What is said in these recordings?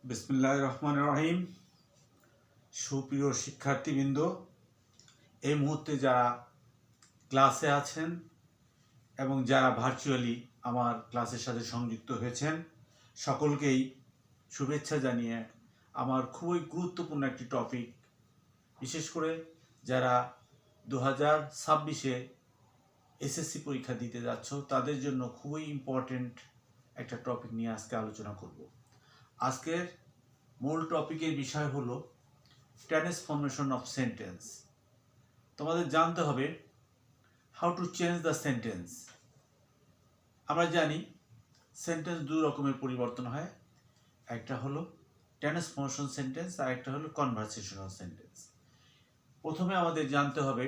বিসমিল্লাহির রহমানির রহিম। সুপ্রিয় শিক্ষার্থীবৃন্দ, এই মুহূর্তে যারা ক্লাসে আছেন এবং যারা ভার্চুয়ালি আমার ক্লাসের সাথে সংযুক্ত হয়েছেন, সকলকেই শুভেচ্ছা জানিয়ে আমার খুবই গুরুত্বপূর্ণ একটি টপিক, বিশেষ করে যারা 2026-এ এসএসসি পরীক্ষা দিতে যাচ্ছ তাদের জন্য খুবই ইম্পর্টেন্ট একটা টপিক নিয়ে আজকে আলোচনা করব। আজকের মূল টপিকের বিষয় হলো ট্রান্সফরমেশন অফ সেন্টেন্স। তোমাদের জানতে হবে how to change the sentence. আমরা জানি সেন্টেন্স দুই রকমের পরিবর্তন হয়, একটা হলো ট্রান্সফরমেশন সেন্টেন্স আর একটা হলো কনভারসেশনাল সেন্টেন্স। প্রথমে আমাদের জানতে হবে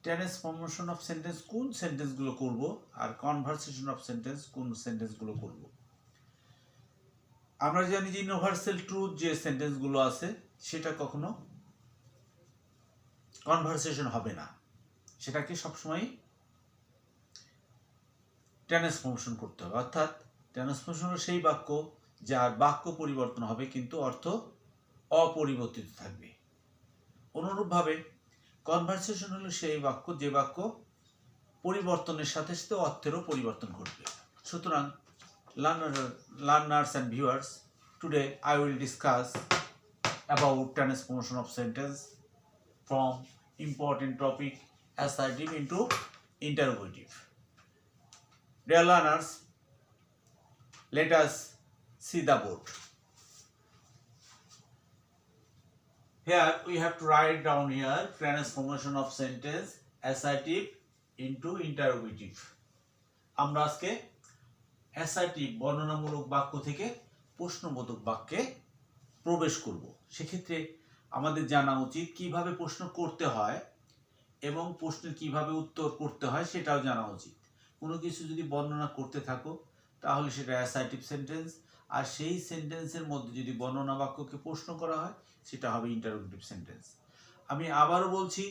ট্রান্সফরমেশন অফ সেন্টেন্স কোন সেন্টেন্সগুলো করব আর কনভারসেশন অফ সেন্টেন্স কোন সেন্টেন্সগুলো করব। আমরা জানি যে ইউনিভার্সাল ট্রুথ যে সেন্টেন্সগুলো আছে সেটা কখনো কনভারসেশন হবে না, সেটাকে সবসময় ট্রান্সফরমেশন করতে হবে। অর্থাৎ ট্রান্সফরমেশন হলো সেই বাক্য যার বাক্য পরিবর্তন হবে কিন্তু অর্থ অপরিবর্তিত থাকবে। অনুরূপভাবে কনভারসেশন হলো সেই বাক্য যে বাক্য পরিবর্তনের সাথে সাথে অর্থেরও পরিবর্তন ঘটবে। সুতরাং learners and viewers, today I will discuss about transformation of sentence from important topic assertive into interrogative. Dear learners, let us see the board. Here we have to write down here transformation of sentence assertive into interrogative. আমরা আজকে assertive বর্ণনামূলক বাক্য থেকে প্রশ্নবোধক বাক্যে প্রবেশ করব। সেক্ষেত্রে আমাদের জানা উচিত কিভাবে প্রশ্ন করতে হয় এবং প্রশ্নের কিভাবে উত্তর করতে হয় সেটাও জানা উচিত। কোনো কিছু যদি বর্ণনা করতে থাকো তাহলে সেটা অ্যাসার্টিভ সেন্টেন্স, আর সেই সেন্টেন্সের মধ্যে যদি বর্ণনা বাক্যকে প্রশ্ন করা হয় সেটা হবে ইন্টারোগেটিভ সেন্টেন্স। আমি আবারও বলছি,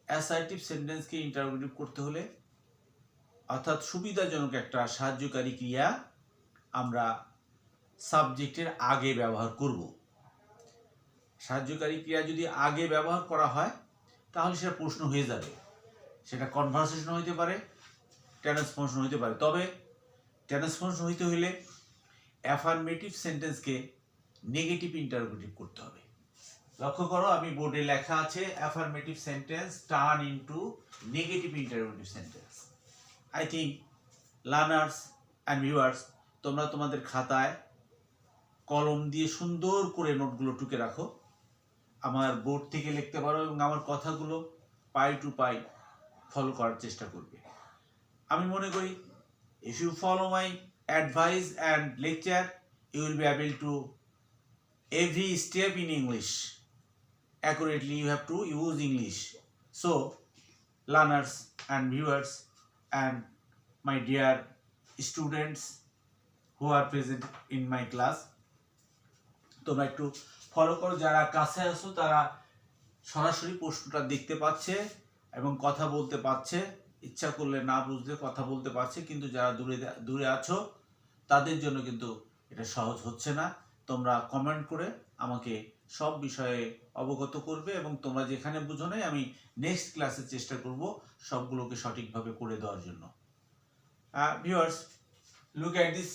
অ্যাসার্টিভ সেন্টেন্সকে ইন্টারোগেটিভ করতে হলে অর্থাৎ সুবিধাজনক একটা সাহায্যকারী ক্রিয়া আমরা সাবজেক্টের আগে ব্যবহার করব। সাহায্যকারী ক্রিয়া যদি আগে ব্যবহার করা হয় তাহলে সেটা প্রশ্ন হয়ে যাবে, সেটা কনভারসেশন হইতে পারে, ট্রান্সফরমেশন হইতে পারে। তবে ট্রান্সফরমেশন হইতে হলে অ্যাফার্মেটিভ সেন্টেন্সকে নেগেটিভ ইন্টারোগেটিভ করতে হবে। লক্ষ্য করো, আমি বোর্ডে লেখা আছে affirmative sentence turn into negative interrogative sentence. I think learners and viewers, তোমরা তোমাদের খাতায় কলম দিয়ে সুন্দর করে নোটগুলো টুকে রাখো। আমার বোর্ড থেকে লিখতে পারো এবং আমার কথাগুলো পাই টু পাই ফলো করার চেষ্টা করবে। আমি মনে করি if you follow my advice and lecture, you will be able to every step in English accurately. You have to use English. So learners and viewers and my dear students who are present in my class, তোমরা একটু follow করো। যারা কাছে আছো তারা সরাসরি প্রশ্নটা দেখতে পাচ্ছে এবং কথা বলতে পারছে, ইচ্ছা করলে না বুঝলে কথা বলতে পারছে, কিন্তু যারা দূরে আছো তাদের জন্য কিন্তু এটা সহজ হচ্ছে না। তোমরা কমেন্ট করে আমাকে সব বিষয়ে অবগত করবে এবং তোমরা যেখানে বুঝো নাই আমি নেক্সট ক্লাসে চেষ্টা করব সবগুলোকে সঠিকভাবে করে দেওয়ার জন্য। Viewers, look at this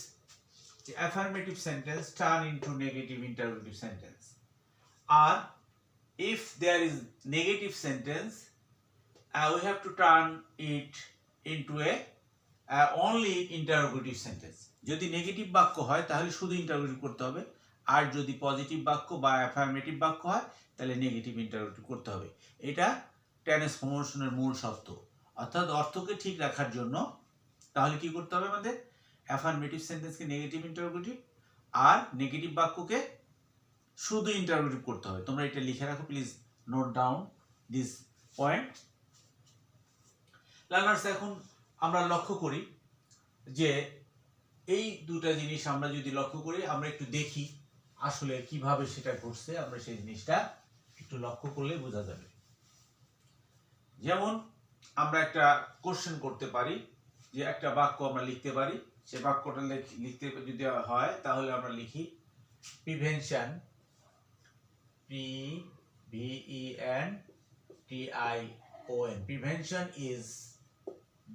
affirmative sentence turn into negative interrogative sentence. Or if there is negative sentence, we have to turn it into a only interrogative sentence. যদি নেগেটিভ বাক্য হয় তাহলে শুধু ইন্টারোগেটিভ করতে হবে, আর যদি পজিটিভ বাক্য বা অ্যাফার্মেটিভ বাক্য হয় তাহলে নেগেটিভ ইন্টারোগেটিভ করতে হবে। এটা ট্রান্সফরমেশনের মূল শর্ত। অর্থাৎ অর্থকে ঠিক রাখার জন্য তাহলে কি করতে হবে আমাদের? অ্যাফার্মেটিভ সেন্টেন্সকে নেগেটিভ ইন্টারোগেটিভ আর নেগেটিভ বাক্যকে শুধু ইন্টারোগেটিভ করতে হবে। তোমরা এটা লিখে রাখো, please note down this point. Learners, এখন আমরা লক্ষ্য করি যে এই দুটা জিনিস আমরা যদি লক্ষ্য করি, আমরা একটু দেখি আসলে কিভাবে সেটা ঘটছে, আমরা সেই জিনিসটা একটু লক্ষ্য করলে বোঝা যাবে। যেমন আমরা একটা কোশ্চেন করতে পারি যে একটা বাক্য আমরা লিখতে পারি, সে বাক্যটা লিখতে যদি হয় তাহলে আমরা লিখি prevention, PVENTION, prevention is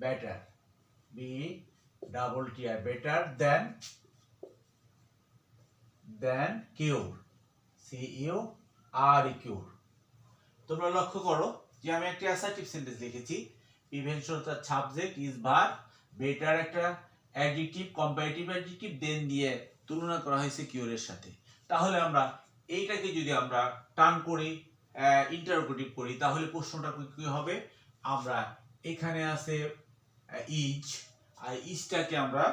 better, BTR, better than cure, CURE। তোমরা লক্ষ্য করো যে আমি একটা অ্যাসার্টিভ সেন্টেন্স লিখেছি, প্রিভেনশন তার সাবজেক্ট, ইজ ভার্ব, বেটার একটা অ্যাডজেক্টিভ, কম্পারেটিভ অ্যাডজেক্টিভ, দেন দিয়ে তুলনা করা হয়েছে কিউরের সাথে। তাহলে আমরা এইটাকে যদি আমরা টার্ন করি, ইন্টারোগেটিভ করি, তাহলে প্রশ্নটা কি হবে? আমরা এখানে আছে ইজ, আর ইজটাকে আমরা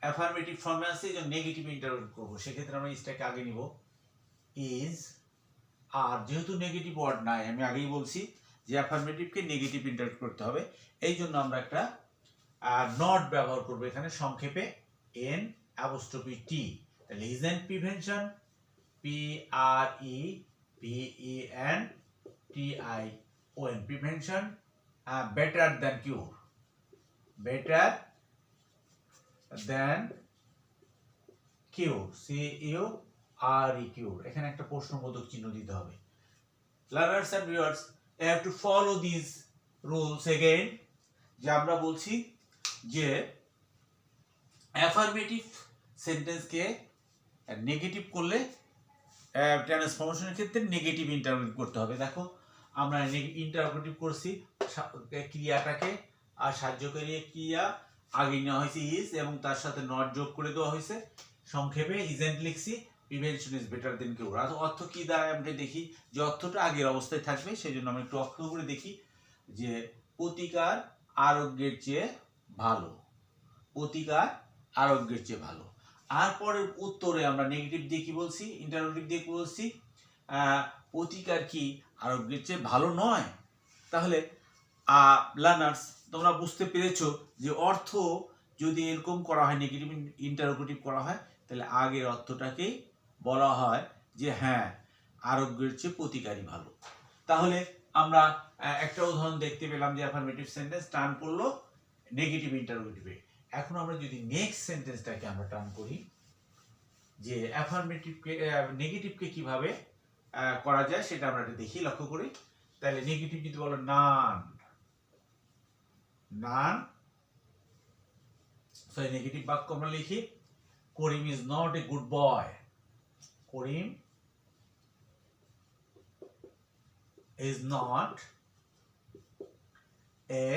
অ্যাফার্মেটিভ ফর্মে আছে, যে নেগেটিভ ইন্টারোগেটিভ করব, সেক্ষেত্রে আমরা ইজটাকে আগে নিব, ইজ। আর যেহেতু নেগেটিভ ওয়ার্ড নাই, আমি আগেই বলছি যে অ্যাফার্মেটিভকে নেগেটিভ ইন্টারপ্রেট করতে হবে, এই জন্য আমরা একটা নট ব্যবহার করব এখানে, সংক্ষেপে এন অ্যাপোস্ট্রফি টি। তাহলে isn't prevention, PREVENTION, prevention better than cure, better than cure, CURE, cure. এখানে একটা প্রশ্নবোধক চিহ্ন দিতে হবে। Learners and viewers, you have to follow these rules again, যে আমরা বলছি যে অ্যাফার্মেটিভ সেন্টেন্সকে নেগেটিভ করলে ট্রান্সফরমেশনের ক্ষেত্রে নেগেটিভ ইন্টারোগেটিভ করতে হবে। দেখো আমরা ইন্টারোগেটিভ করছি, ক্রিয়াটাকে আর সাহায্যকারী ক্রিয়া আগে নেওয়া হয়েছে ইজ, এবং তার সাথে নট যোগ করে দেওয়া হয়েছে, সংক্ষেপে ইজেন্ট লিখছি, প্রিভেনশন ইজ বেটার দেন কিউর। আর অর্থ কি দাঁড়ায় আমরা দেখি, যে অর্থটা আগের অবস্থায় থাকবে, সেই জন্য আমরা একটু অর্থ করে দেখি, যে প্রতিকার আরোগ্যের চেয়ে ভালো, প্রতিকার আরোগ্যের চেয়ে ভালো। আর পরের উত্তরে আমরা নেগেটিভ দিয়ে কি বলছি, ইন্টারোগেটিভ দিয়ে কি বলছি, প্রতিকার কি আরোগ্যের চেয়ে ভালো নয়। তাহলে লার্নার্স, তোমরা বুঝতে পেরেছো যে অর্থ যদি এরকম করা হয়, নেগেটিভ ইন্টারোগেটিভ করা হয়, তাহলে আগের অর্থটাকেই বলা হয় যে হ্যাঁ, আরোগ্যের চেয়ে প্রতিকারই ভালো। তাহলে আমরা একটা উদাহরণ দেখতে পেলাম, যে অ্যাফার্মেটিভ সেন্টেন্স টার্ন করলো নেগেটিভ ইন্টারোগেটিভে। এখন আমরা যদি নেক্সট সেন্টেন্সটাকে আমরা টার্ন করি, যে অ্যাফার্মেটিভকে নেগেটিভকে কিভাবে করা যায় সেটা আমরা দেখি, লক্ষ্য করি। তাহলে নেগেটিভ যদি বলো নান, সরি নেগেটিভ বাক্য আমরা লিখি, Karim is not a good boy, Karim is not a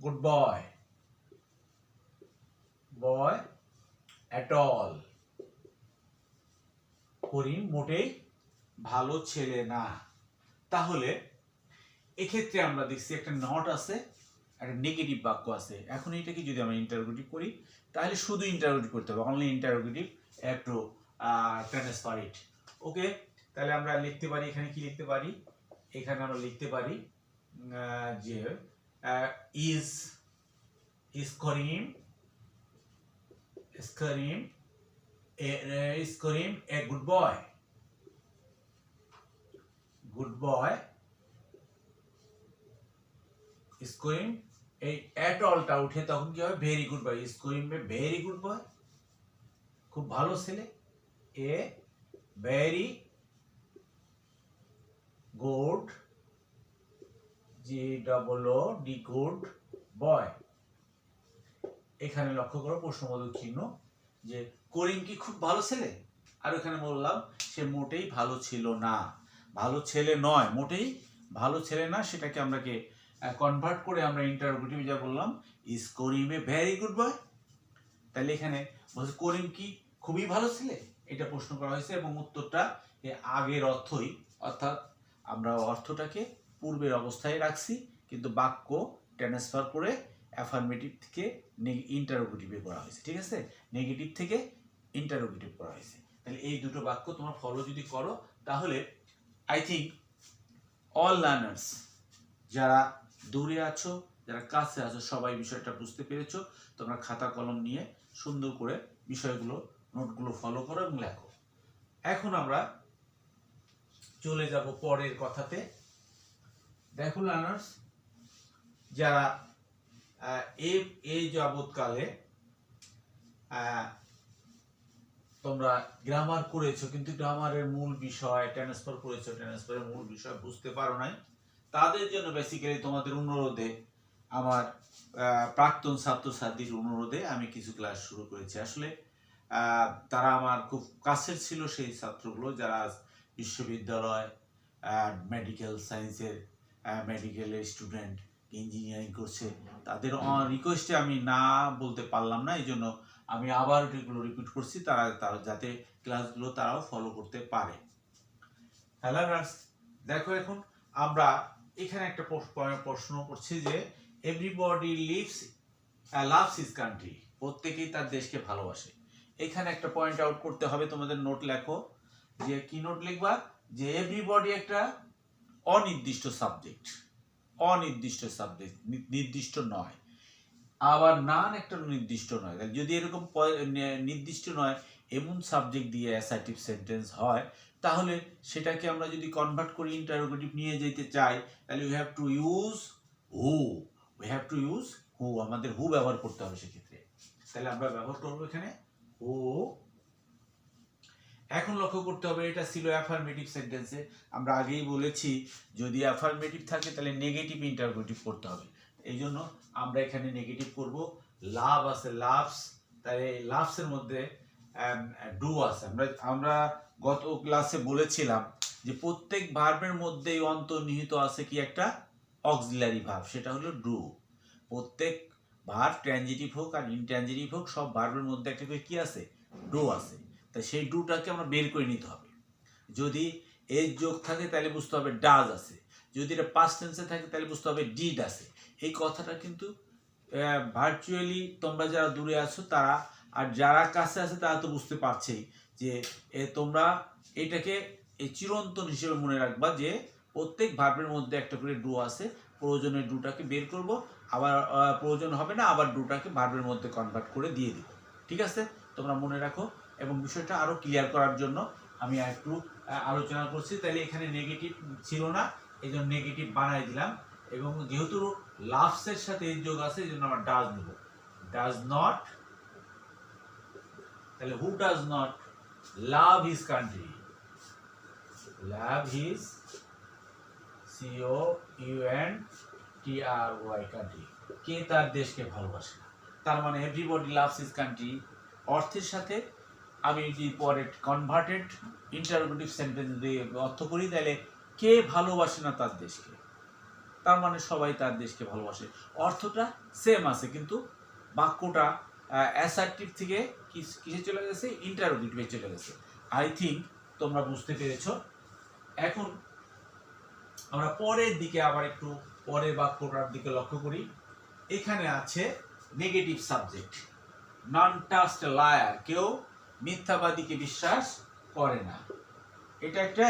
good boy at all, Karim মোটেই ভালো ছেলে না। তাহলে এক্ষেত্রে আমরা দেখছি একটা নট আছে, একটা নেগেটিভ বাক্য আছে। এখন এটাকে যদি আমরা ইন্টারোগেটিভ করি, তাহলে শুধু ইন্টারোগেটিভ করতে হবে, অনলি ইন্টারোগেটিভ, একটু ট্রান্সফার ইট। ওকে, তাহলে আমরা লিখতে পারি, এখানে কি লিখতে পারি, এখানে আমরা লিখতে পারি যে is Karim a good boy, is Karim, এই এট অলটা উঠে তখন কি হবে, very good boy, is Karim a very good boy, খুব ভালো ছেলে, a very good, GOOD good boy. এখানে লক্ষ্য করো প্রশ্নবোধক চিহ্ন, যে করিম কি খুব ভালো ছেলে, আর এখানে বললাম সে মোটেই ভালো ছিল না, ভালো ছেলে নয়, মোটেই ভালো ছেলে না, সেটাকে আমরা কনভার্ট করে আমরা ইন্টারোগেটিভ যা বললাম, is Karim a very good বয়। তাহলে এখানে বলছে করিম কি খুবই ভালো ছেলে, এটা প্রশ্ন করা হয়েছে, এবং উত্তরটা আগের অর্থই, অর্থাৎ আমরা অর্থটাকে পূর্বের অবস্থায় রাখছি, কিন্তু বাক্য ট্রান্সফার করে অ্যাফার্মেটিভ থেকে ইন্টারোগেটিভে করা হয়েছে। ঠিক আছে, নেগেটিভ থেকে ইন্টারোগেটিভ করা হয়েছে। তাহলে এই দুটো বাক্য তোমরা ফলো যদি করো, তাহলে আই থিঙ্ক অল লার্নার্স, যারা দূরে আছো, যারা কাছে আছো, সবাই বিষয়টা বুঝতে পেরেছো। তোমরা খাতা কলম নিয়ে সুন্দর করে বিষয়গুলো, নোটগুলো ফলো করো এবং লেখো। এখন আমরা চলে যাব পরের কথাতে। দেখো লার্নার্স, যারা এই যাবৎকালে তোমরা গ্রামার করেছো কিন্তু গ্রামারের মূল বিষয় ট্রান্সফার করেছো, ট্রান্সফারের মূল বিষয় বুঝতে পারো নাই, তাদের জন্য বেসিক্যালি তোমাদের অনুরোধে আমার প্রাক্তন ছাত্রছাত্রীর অনুরোধে আমি কিছু ক্লাস শুরু করেছি। আসলে তারা আমার খুব কাছের ছিল, সেই ছাত্রগুলো যারা বিশ্ববিদ্যালয় মেডিকেল সায়েন্সের মেডিকেলের স্টুডেন্ট, ইঞ্জিনিয়ারিং করছে, তাদের রিকোয়েস্টে আমি না বলতে পারলাম না, এই জন্য আমি আবার এগুলো রিপিট করছি, তারা যাতে ক্লাসগুলো তারাও ফলো করতে পারে। হ্যালো নার্স, দেখো এখন আমরা এখানে একটা প্রশ্ন করছি যে এভরিবডি লাভস হিজ কান্ট্রি, প্রত্যেকেই তার দেশকে ভালোবাসে। এখানে একটা পয়েন্ট আউট করতে হবে, তোমাদের নোট লেখো, যে কি নোট লিখবা, যে এভরিবডি একটা অনির্দিষ্ট সাবজেক্ট, অনির্দিষ্ট সাবজেক্ট, নির্দিষ্ট নয়। আবার নান একটা নির্দিষ্ট নয়। যদি এরকম নির্দিষ্ট নয় এমন সাবজেক্ট দিয়ে অ্যাসার্টিভ সেন্টেন্স হয়, তাহলে সেটাকে আমরা যদি কনভার্ট করি ইন্টারোগেটিভ নিয়ে যেতে চাই, তাহলে we have to use who, we have to use who, আমাদের হু ব্যবহার করতে হবে সেক্ষেত্রে। তাহলে আমরা ব্যবহার করবো এখানে হু। এখন লক্ষ্য করতে হবে, এটা ছিল অ্যাফার্মেটিভ সেন্টেন্সে, আমরা আগেই বলেছি যদি অ্যাফার্মেটিভ থাকে তাহলে নেগেটিভ ইন্টারোগেটিভ করতে হবে, এই জন্য আমরা এখানে নেগেটিভ করব। লাভ আছে, লাভস, তাহলে লাভসের মধ্যে ডু আছে। আমরা গত ক্লাসে বলেছিলাম যে প্রত্যেক ভার্বের মধ্যেই অন্তর্নিহিত আছে কি একটা অক্সিলারি ভার্ব, সেটা হলো ডু। প্রত্যেক ভার্ব ট্রানজিটিভ হোক আর ইনট্রানজিটিভ হোক, সব ভার্বের মধ্যে একটা করে কি আছে, ডু আছে। তাই সেই ডুটাকে আমরা বের করে নিতে হবে। যদি এর যোগ থাকে তাহলে বুঝতে হবে ডাজ আছে, যদি এটা পাস্ট টেন্সে থাকে তাহলে বুঝতে হবে ডিড আছে। এই কথাটা কিন্তু ভার্চুয়ালি তোমরা যারা দূরে আছো তারা, আর যারা কাছে আছে তারা তো বুঝতে পারছেই যে তোমরা এটাকে এই চিরন্তন হিসেবে মনে রাখবা যে প্রত্যেক ভার্বের মধ্যে একটা করে ডু আছে, প্রয়োজনে ডুটাকে বের করব, আবার প্রয়োজন হবে না আবার ডুটাকে ভার্বের মধ্যে কনভার্ট করে দিয়ে দিব। ঠিক আছে, তোমরা মনে রাখো। এবং বিষয়টা আরো ক্লিয়ার করার জন্য আমি একটু আলোচনা করছি। তাহলে এখানে নেগেটিভ ছিল না, এই জন্য নেগেটিভ বানাই দিলাম, এবং যেহেতু লাভসের সাথে এর যোগ আছে এই জন্য আমরা ডাজ নেব। ডাজ নট, তাহলে who does not love his country, love his COUNTRY country, কে তার দেশকে ভালোবাসে না। তার মানে এভরিবডি লাভস হিজ কান্ট্রি অর্থের সাথে আমি যদি পরে কনভার্টেড ইন্টারোগেটিভ সেন্টেন্স দিয়ে অর্থ করি, তাহলে কে ভালোবাসে না তার দেশকে, তার মানে সবাই তার দেশকে ভালোবাসে। অর্থটা সেম আছে কিন্তু বাক্যটা অ্যাসার্টিভ থেকে কিসে চলে গেছে, ইন্টারোগেটিভে চলে গেছে। আই থিঙ্ক তোমরা বুঝতে পেরেছো। এখন আমরা পরের দিকে আবার একটু পরের বাক্যটার দিকে লক্ষ্য করি। এখানে আছে নেগেটিভ সাবজেক্ট, নন ট্রাস্ট লায়ার, কেউ মিথ্যাবাদীকে বিশ্বাস করে না। এটা একটা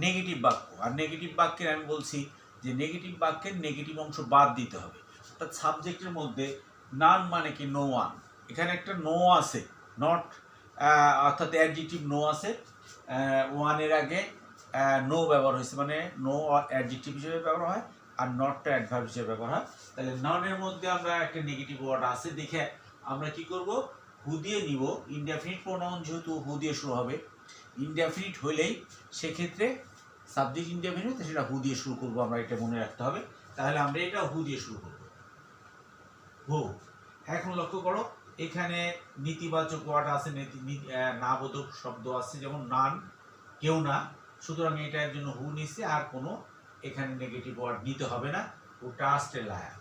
নেগেটিভ বাক্য, আর নেগেটিভ বাক্যের আমি বলছি যে নেগেটিভ বাক্যের নেগেটিভ অংশ বাদ দিতে হবে। অর্থাৎ সাবজেক্টের মধ্যে নান মানে কি নো ওয়ান, এখানে একটা নো আছে, নট অর্থাৎ অ্যাডজেক্টিভ নো আছে, ওয়ানের আগে নো ব্যবহার হয়েছে, মানে নো অ্যাডজেক্টিভ হিসেবে ব্যবহার হয় আর নটটা অ্যাডভার্ব হিসেবে ব্যবহার হয়। তাহলে ননের মধ্যে আমরা একটা নেগেটিভ ওয়ার্ড আছে দেখে আমরা কি করব, হু দিয়ে নিব। ইনডেফিনিট প্রোনাউন যেহেতু হু দিয়ে শুরু হবে, ইনডেফিনিট হলেই সেক্ষেত্রে সাবজেক্ট ইনডেফিনিট, সেটা হু দিয়ে শুরু করবো, আমরা এটা মনে রাখতে হবে। তাহলে আমরা এটা হু দিয়ে শুরু করব, হু। এখন লক্ষ্য করো এখানে নীতিবাচক ওয়ার্ড আছে, নাবোধক শব্দ আছে, যেমন নান, কেউ না, সুতরাং এটার জন্য হু নিচ্ছে, আর কোনো এখানে নেগেটিভ ওয়ার্ড নিতে হবে না। Who trust a liar,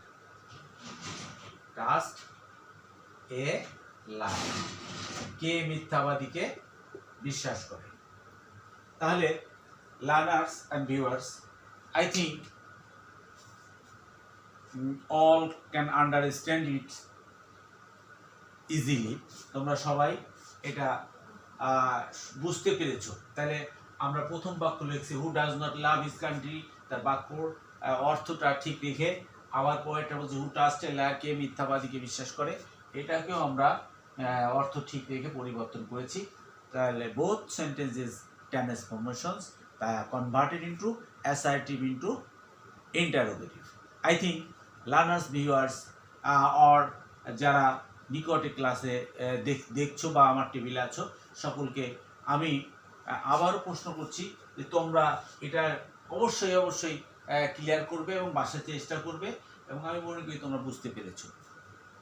trust a liar, কে মিথ্যাবাদীকে বিশ্বাস করে। তাহলে learners and viewers, I think all can understand it easily, তোমরা সবাই এটা বুঝতে পেরেছো। তাহলে আমরা প্রথম বাক্য লিখছি হু does not love his country, তার বাক্যর অর্থটা ঠিক রেখে, আবার পরেরটা বলছে হু ট্রাস্ট এ লায়ার, কে মিথ্যাবাদীকে বিশ্বাস করে, এটাকেও আমরা অর্থ ঠিক রেখে পরিবর্তন করেছি। তাহলে both sentences transformations converted into assertive into interrogative. I think learners, viewers or যারা নিকটে ক্লাসে দেখছো বা আমার টেবিলে আছো, সকলকে আমি আবারও প্রশ্ন করছি যে তোমরা এটা অবশ্যই ক্লিয়ার করবে এবং বাসায় চেষ্টা করবে, এবং আমি মনে করি তোমরা বুঝতে পেরেছো।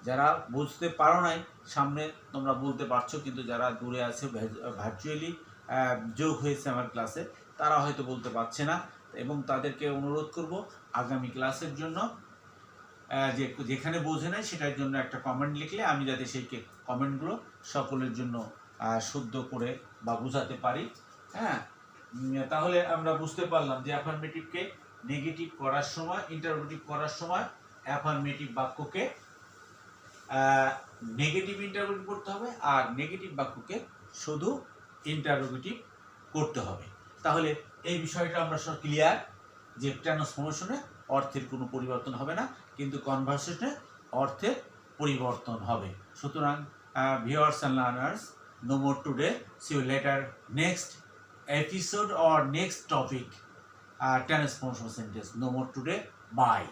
যারা বুঝতে পারো নাই সামনে তোমরা বলতে পারছো, কিন্তু যারা দূরে আছে ভার্চুয়ালি যোগ হয়েছে আমার ক্লাসে, তারা হয়তো বলতে পারছে না, এবং তাদেরকে অনুরোধ করব আগামী ক্লাসের জন্য যে যেখানে বোঝে নাই সেটার জন্য একটা কমেন্ট লিখলে আমি যাতে সেই কমেন্টগুলো সকলের জন্য শুদ্ধ করে বা বোঝাতে পারি। হ্যাঁ, তাহলে আমরা বুঝতে পারলাম যে অ্যাফার্মেটিভকে নেগেটিভ করার সময়, ইন্টারোগেটিভ করার সময় অ্যাফার্মেটিভ বাক্যকে নেগেটিভ ইন্টারোগেটিভ করতে হবে, আর নেগেটিভ বাক্যকে শুধু ইন্টারোগেটিভ করতে হবে। তাহলে এই বিষয়টা আমরা সব ক্লিয়ার যে ট্রান্সফরমেশনে অর্থের কোনো পরিবর্তন হবে না, কিন্তু কনভারসেশনে অর্থের পরিবর্তন হবে। সুতরাং viewers and learners, no more today, see you later, next episode or next topic, transformation sentence. No more today, bye.